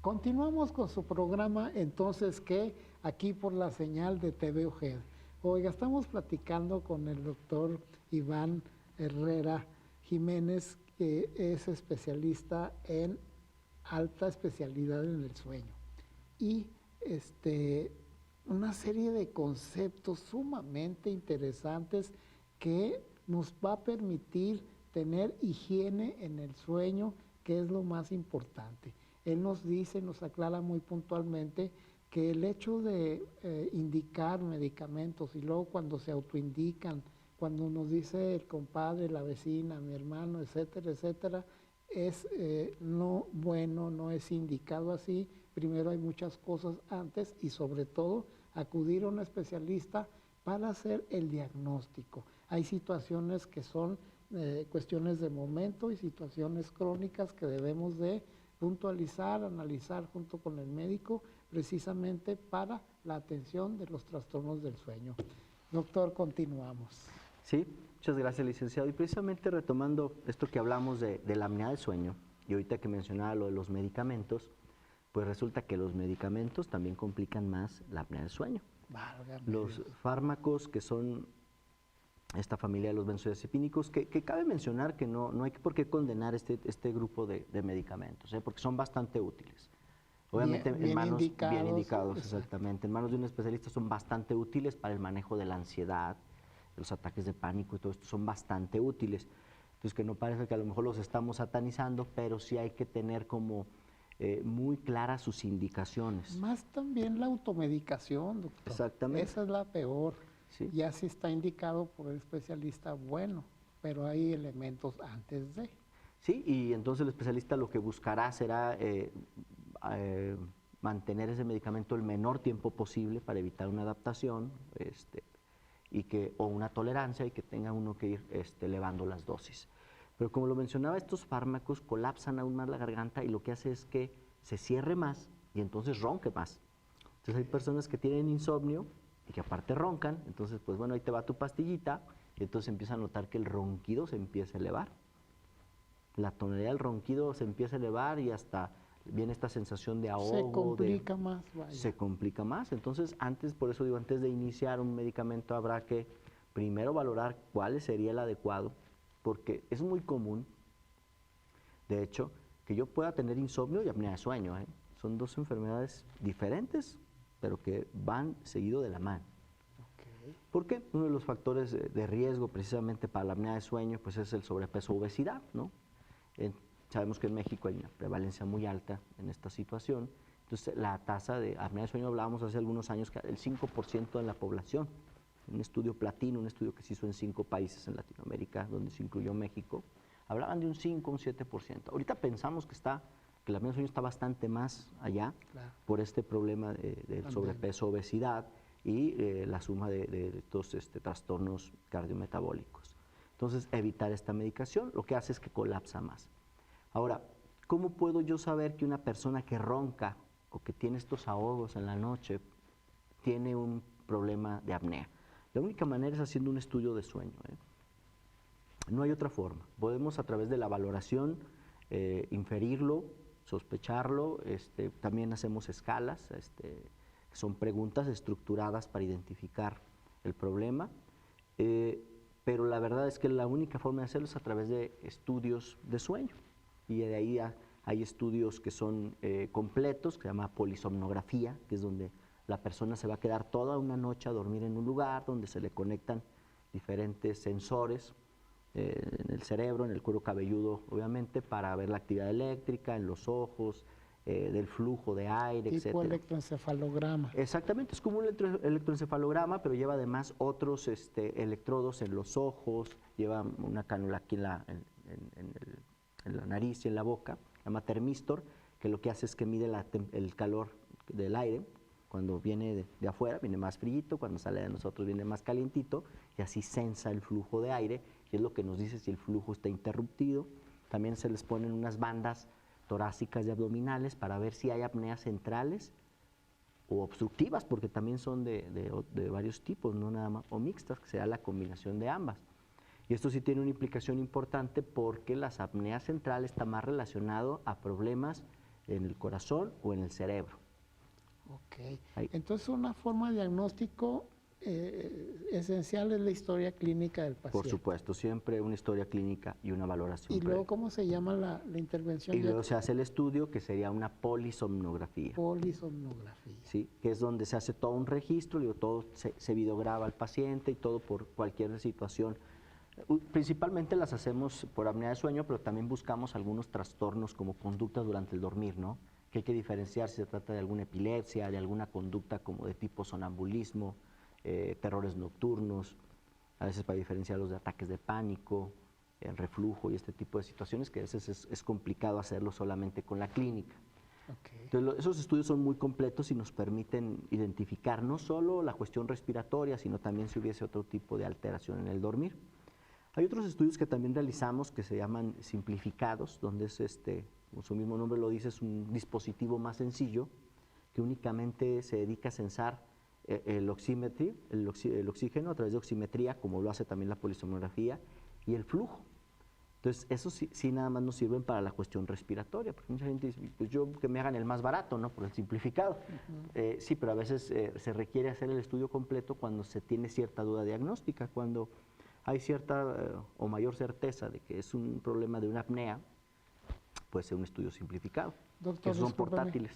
Continuamos con su programa, entonces, que aquí por la señal de TV UGED. Oiga, estamos platicando con el doctor Iván Herrera Jiménez, que es especialista en alta especialidad en el sueño. Y una serie de conceptos sumamente interesantes que nos va a permitir tener higiene en el sueño, que es lo más importante. Él nos dice, nos aclara muy puntualmente que el hecho de indicar medicamentos y luego cuando se autoindican, cuando nos dice el compadre, la vecina, mi hermano, etcétera, etcétera, es no bueno, no es indicado así. Primero hay muchas cosas antes y sobre todo acudir a un especialista para hacer el diagnóstico. Hay situaciones que son cuestiones de momento y situaciones crónicas que debemos de puntualizar, analizar junto con el médico precisamente para la atención de los trastornos del sueño. Doctor, continuamos. Sí, muchas gracias, licenciado. Y precisamente retomando esto que hablamos de la apnea del sueño, y ahorita que mencionaba lo de los medicamentos, pues resulta que los medicamentos también complican más la apnea del sueño. Válgame Los Dios. fármacos que son esta familia de los benzodiazepínicos, que cabe mencionar que no hay por qué condenar este grupo de medicamentos, porque son bastante útiles. Obviamente Bien en manos indicados, bien indicados, exacto. exactamente, en manos de un especialista son bastante útiles para el manejo de la ansiedad, de los ataques de pánico y todo esto son bastante útiles. Entonces que no parece que a lo mejor los estamos satanizando, pero sí hay que tener como muy claras sus indicaciones. Más también la automedicación, doctor. Exactamente. Esa es la peor. Sí. Ya si está indicado por el especialista, bueno, pero hay elementos antes de. Sí, y entonces el especialista lo que buscará será mantener ese medicamento el menor tiempo posible para evitar una adaptación o una tolerancia y que tenga uno que ir elevando las dosis. Pero como lo mencionaba, estos fármacos colapsan aún más la garganta y lo que hace es que se cierre más y entonces ronque más. Entonces hay personas que tienen insomnio y que aparte roncan, entonces pues bueno, ahí te va tu pastillita y entonces empieza a notar que el ronquido se empieza a elevar. La tonalidad del ronquido se empieza a elevar y hasta viene esta sensación de ahogo. Se complica más, vaya. Se complica más. Entonces, por eso digo, antes de iniciar un medicamento habrá que primero valorar cuál sería el adecuado, porque es muy común, de hecho, que yo pueda tener insomnio y apnea de sueño. Son dos enfermedades diferentes, pero que van seguido de la mano. Okay. ¿Por qué? Uno de los factores de riesgo precisamente para la apnea de sueño pues es el sobrepeso o obesidad, ¿no? Sabemos que en México hay una prevalencia muy alta en esta situación. Entonces, la tasa de apnea de sueño, hablábamos hace algunos años, que el 5% de la población, un estudio platino, un estudio que se hizo en 5 países en Latinoamérica, donde se incluyó México, hablaban de un 5, un 7%. Ahorita pensamos que la apnea de sueño está bastante más allá, claro, por este problema del sobrepeso, obesidad y la suma de estos trastornos cardiometabólicos. Entonces, evitar esta medicación lo que hace es que colapsa más. Ahora, ¿cómo puedo yo saber que una persona que ronca o que tiene estos ahogos en la noche tiene un problema de apnea? La única manera es haciendo un estudio de sueño. No hay otra forma. Podemos a través de la valoración inferirlo, sospecharlo. También hacemos escalas, que son preguntas estructuradas para identificar el problema. Pero la verdad es que la única forma de hacerlo es a través de estudios de sueño. Y de ahí hay estudios que son completos, que se llama polisomnografía, que es donde la persona se va a quedar toda una noche a dormir en un lugar, donde se le conectan diferentes sensores en el cerebro, en el cuero cabelludo, obviamente, para ver la actividad eléctrica, en los ojos, del flujo de aire, etc. Tipo electroencefalograma. Exactamente, es como un electroencefalograma, pero lleva además otros electrodos en los ojos, lleva una cánula aquí en la nariz y en la boca, se llama termistor, que lo que hace es que mide el calor del aire. Cuando viene de afuera viene más frío, cuando sale de nosotros viene más calientito, y así sensa el flujo de aire, y es lo que nos dice si el flujo está interrumpido. También se les ponen unas bandas torácicas y abdominales para ver si hay apneas centrales o obstructivas, porque también son de varios tipos, no nada más, o mixtas, que sea la combinación de ambas. Y esto sí tiene una implicación importante porque las apneas centrales está más relacionado a problemas en el corazón o en el cerebro. Ok. Ahí. Entonces, una forma de diagnóstico esencial es la historia clínica del paciente. Por supuesto, siempre una historia clínica y una valoración ¿Y luego previa. cómo se llama la intervención? Y luego se hace el estudio, que sería una polisomnografía. Polisomnografía. ¿Sí? Que es donde se hace todo un registro, digo, todo se videograba al paciente y todo por cualquier situación. Principalmente las hacemos por apnea de sueño, pero también buscamos algunos trastornos como conductas durante el dormir, ¿no? Que hay que diferenciar si se trata de alguna epilepsia, de alguna conducta como de tipo sonambulismo, terrores nocturnos, a veces para diferenciarlos de ataques de pánico, el reflujo y este tipo de situaciones que a veces es complicado hacerlo solamente con la clínica. Okay. Entonces, esos estudios son muy completos y nos permiten identificar no solo la cuestión respiratoria, sino también si hubiese otro tipo de alteración en el dormir. Hay otros estudios que también realizamos que se llaman simplificados, donde es como su mismo nombre lo dice, es un dispositivo más sencillo que únicamente se dedica a censar el oxígeno a través de oximetría, como lo hace también la polisomnografía, y el flujo. Entonces, eso sí nada más nos sirven para la cuestión respiratoria, porque mucha gente dice, pues yo que me hagan el más barato, ¿no? Por el simplificado. Sí, pero a veces se requiere hacer el estudio completo cuando se tiene cierta duda diagnóstica, cuando hay cierta o mayor certeza de que es un problema de una apnea, puede ser un estudio simplificado, Doctor, que son portátiles.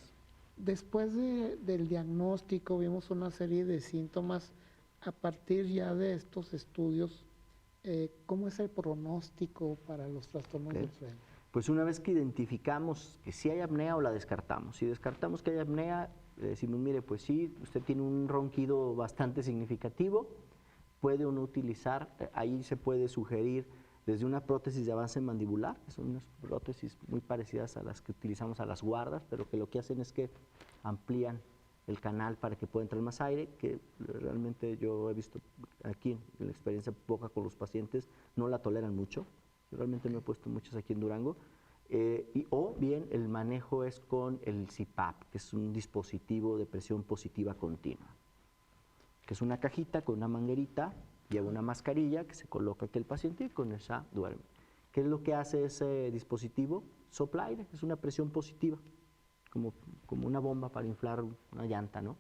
Después del diagnóstico vimos una serie de síntomas. A partir ya de estos estudios, ¿cómo es el pronóstico para los trastornos del sueño? Pues una vez que identificamos que sí hay apnea o la descartamos. Si descartamos que hay apnea, decimos, mire, pues sí, usted tiene un ronquido bastante significativo, puede uno utilizar, ahí se puede sugerir desde una prótesis de avance mandibular, que son unas prótesis muy parecidas a las que utilizamos a las guardas, pero que lo que hacen es que amplían el canal para que pueda entrar más aire, que realmente yo he visto aquí en la experiencia poca con los pacientes, no la toleran mucho, yo realmente me he puesto muchos aquí en Durango, o bien el manejo es con el CPAP, que es un dispositivo de presión positiva continua, que es una cajita con una manguerita, lleva una mascarilla que se coloca aquí el paciente y con esa duerme. ¿Qué es lo que hace ese dispositivo? Sopla aire, es una presión positiva, como una bomba para inflar una llanta, ¿no?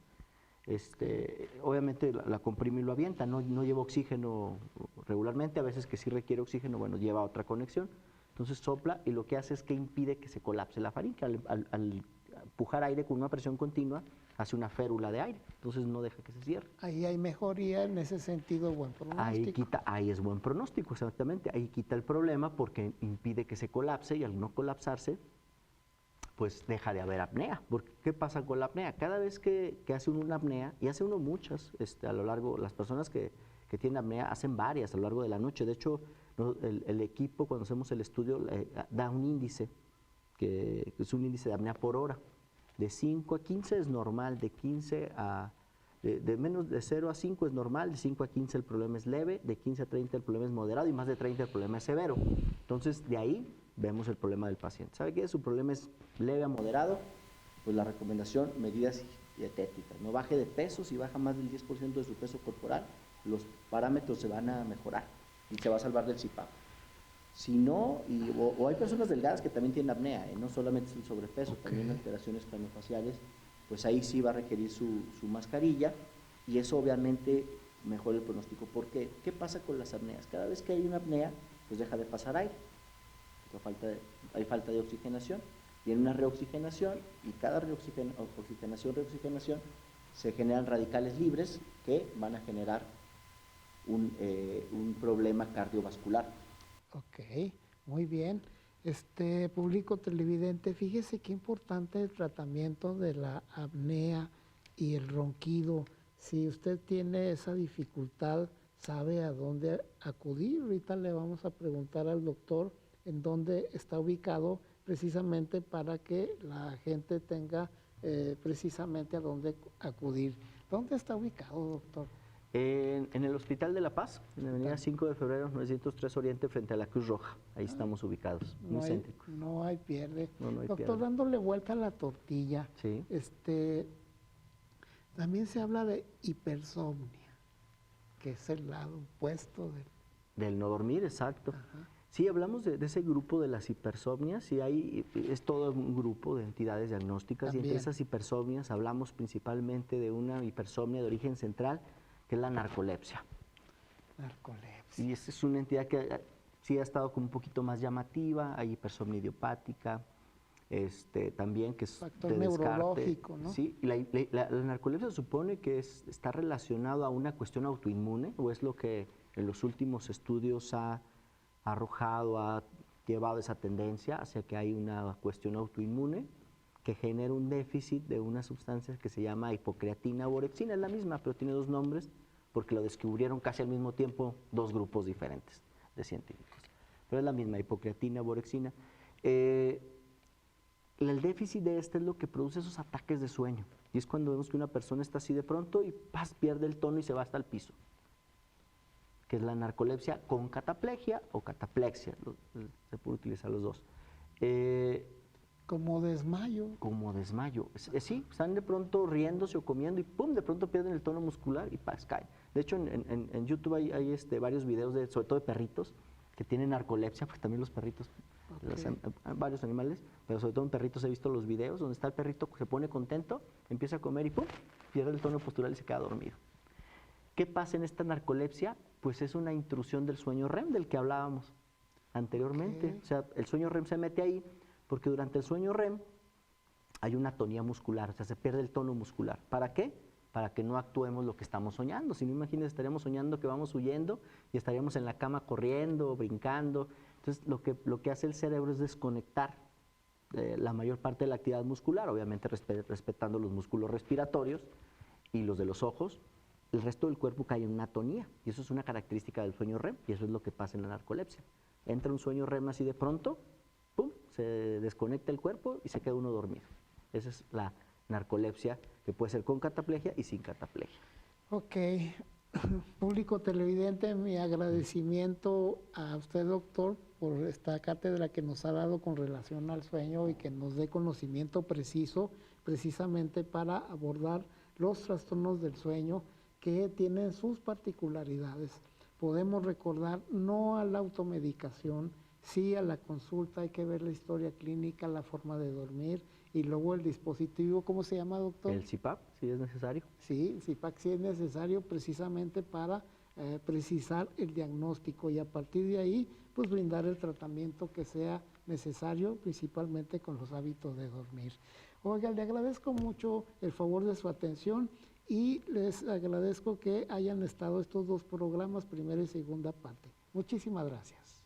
Obviamente la comprime y lo avienta, no lleva oxígeno regularmente, a veces que sí requiere oxígeno, bueno, lleva otra conexión, entonces sopla y lo que hace es que impide que se colapse la faringe, al empujar aire con una presión continua, hace una férula de aire, entonces no deja que se cierre. Ahí hay mejoría, en ese sentido, buen pronóstico. Ahí es buen pronóstico, exactamente, ahí quita el problema porque impide que se colapse y al no colapsarse, pues deja de haber apnea. Porque, ¿qué pasa con la apnea? Cada vez que hace uno una apnea, y hace uno muchas, a lo largo, las personas que tienen apnea hacen varias a lo largo de la noche. De hecho, el equipo, cuando hacemos el estudio, da un índice, que es un índice de apnea por hora. De 5 a 15 es normal, de 15 a... De menos de 0 a 5 es normal, de 5 a 15 el problema es leve, de 15 a 30 el problema es moderado y más de 30 el problema es severo. Entonces, de ahí vemos el problema del paciente. ¿Sabe qué? Su problema es leve a moderado, pues la recomendación, medidas dietéticas. No baje de peso, si baja más del 10% de su peso corporal, los parámetros se van a mejorar y se va a salvar del CPAP. Si no, o hay personas delgadas que también tienen apnea, no solamente es el sobrepeso, también alteraciones craniofaciales, pues ahí sí va a requerir su mascarilla y eso obviamente mejora el pronóstico. ¿Por qué? ¿Qué pasa con las apneas? Cada vez que hay una apnea, pues deja de pasar aire, hay falta de oxigenación, viene una reoxigenación y cada reoxigenación se generan radicales libres que van a generar un problema cardiovascular. Ok, muy bien. Público televidente, fíjese qué importante el tratamiento de la apnea y el ronquido. Si usted tiene esa dificultad, sabe a dónde acudir. Ahorita le vamos a preguntar al doctor en dónde está ubicado, precisamente para que la gente tenga precisamente a dónde acudir. ¿Dónde está ubicado, doctor? En el Hospital de La Paz, en la avenida 5 de febrero, 903 Oriente, frente a la Cruz Roja. Ahí estamos ubicados, muy céntricos. No hay pierde. No hay Doctor, pierde. dándole vuelta a la tortilla, Sí. También se habla de hipersomnia, que es el lado opuesto del no dormir, exacto. Ajá. Sí, hablamos de ese grupo de las hipersomnias y es todo un grupo de entidades diagnósticas. También. Y entre esas hipersomnias hablamos principalmente de una hipersomnia de origen central, que es la narcolepsia. Narcolepsia. Y esta es una entidad que sí ha estado como un poquito más llamativa. Hay hipersomnia idiopática, también que es Factor de descarte. neurológico, ¿no? Sí, y la narcolepsia se supone que está relacionado a una cuestión autoinmune, o es lo que en los últimos estudios ha arrojado, ha llevado esa tendencia hacia que hay una cuestión autoinmune que genera un déficit de una sustancia que se llama hipocreatina borexina. Es la misma, pero tiene dos nombres porque lo descubrieron casi al mismo tiempo dos grupos diferentes de científicos. Pero es la misma, hipocreatina borexina. El déficit de es lo que produce esos ataques de sueño. Y es cuando vemos que una persona está así de pronto y pierde el tono y se va hasta el piso, que es la narcolepsia con cataplegia o cataplexia, se puede utilizar los dos. Como desmayo. Como desmayo. Sí, están de pronto riéndose o comiendo y ¡pum!, de pronto pierden el tono muscular y caen. De hecho, en YouTube hay varios videos, sobre todo de perritos, que tienen narcolepsia, porque también los perritos, varios animales, pero sobre todo en perritos he visto los videos donde está el perrito, se pone contento, empieza a comer y ¡pum!, pierde el tono postural y se queda dormido. ¿Qué pasa en esta narcolepsia? Pues es una intrusión del sueño REM del que hablábamos anteriormente. O sea, el sueño REM se mete ahí porque durante el sueño REM hay una atonía muscular, o sea, se pierde el tono muscular. ¿Para qué? Para que no actuemos lo que estamos soñando. Si no, imagínense, estaríamos soñando que vamos huyendo y estaríamos en la cama corriendo, brincando. Entonces, lo que hace el cerebro es desconectar la mayor parte de la actividad muscular, obviamente respetando los músculos respiratorios y los de los ojos. El resto del cuerpo cae en una atonía, y eso es una característica del sueño REM, y eso es lo que pasa en la narcolepsia. Entra un sueño REM así de pronto, ¡pum!, se desconecta el cuerpo y se queda uno dormido. Esa es la narcolepsia, que puede ser con cataplegia y sin cataplegia. Ok. Público televidente, mi agradecimiento a usted, doctor, por esta cátedra que nos ha dado con relación al sueño y que nos dé conocimiento preciso, precisamente para abordar los trastornos del sueño que tienen sus particularidades. Podemos recordar no a la automedicación, sí a la consulta, hay que ver la historia clínica, la forma de dormir y luego el dispositivo, ¿cómo se llama, doctor? El CPAP, si es necesario. Sí, el CPAP sí es necesario precisamente para precisar el diagnóstico y a partir de ahí pues brindar el tratamiento que sea necesario, principalmente con los hábitos de dormir. Oiga, le agradezco mucho el favor de su atención y les agradezco que hayan estado estos dos programas, primera y segunda parte. Muchísimas gracias.